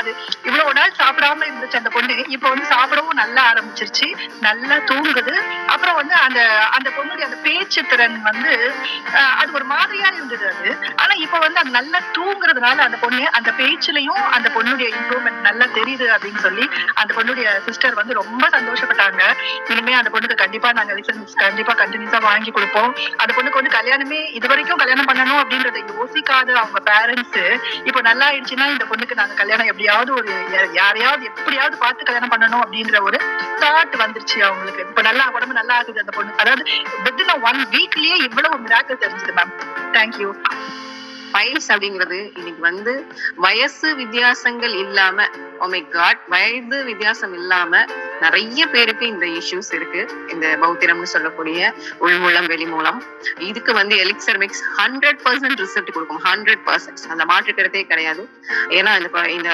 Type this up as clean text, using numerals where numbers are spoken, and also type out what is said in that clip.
அது இவ்வளவு நாள் சாப்பிடாம இருந்துச்சு அந்த பொண்ணு. இப்ப வந்து சாப்பிடவும் நல்லா ஆரம்பிச்சிருச்சு, நல்லா தூங்குது. அப்புறம் வந்து அந்த அந்த பொண்ணுடைய அந்த பேச்சு திறன் வந்து அது ஒரு மாதிரியா இருந்தது அது. ஆனா இப்ப வந்து அது நல்லா தூங்குறதுனால அந்த பொண்ணு அந்த பேச்சுலயும் அந்த பொண்ணுடைய இம்ப்ரூவ்மெண்ட் நல்லா தெரியுது அப்படின்னு சொல்லி அந்த பொண்ணுடைய சிஸ்டர் வந்து ரொம்ப சந்தோஷப்பட்டாங்க. இனிமே அந்த பொண்ணுக்கு கண்டிப்பா நாங்க லைசன்ஸ் கண்டிப்பா கண்டினியூஸா வாங்கி கொடுப்போம். அந்த பொண்ணுக்கு வந்து கல்யாணமே இது வரைக்கும் கல்யாணம் பண்ணணும் அப்படின்றத யோசிக்காத அவங்க பேரண்ட்ஸ் இப்ப நல்லா ஆயிடுச்சுன்னா இந்த பொண்ணுக்கு நாங்க கல்யாணம் எப்படியாவது ஒரு யாரையாவது எப்படியாவது பார்த்து கல்யாணம் பண்ணணும் அப்படின்ற ஒரு தாட் வந்துருச்சு அவங்களுக்கு. இப்ப நல்லா உடம்பு நல்லா ஆகுது அந்த பொண்ணு. அதாவது வித்தின் 1 வீக்லயே இவ்வளவு மிராக்கிள் தெரிஞ்சது மேம். தேங்க்யூ. பைல்ஸ் அப்படிங்கிறது இன்னைக்கு வந்து வயசு வித்தியாசங்கள் இல்லாம, ஓ மை காட், வயது வித்தியாசம் இல்லாம நிறைய பேருக்கு இந்த இஷ்யூஸ் இருக்கு. இந்த பௌத்திரம்னு சொல்லக்கூடிய உள்மூலம் வெளிமூலம், இதுக்கு வந்து எலிக்சர் மிக்ஸ் 100% ரிசல்ட் கொடுக்கும். 100% அந்த மாற்று கருத்தே கிடையாது. ஏன்னா இந்த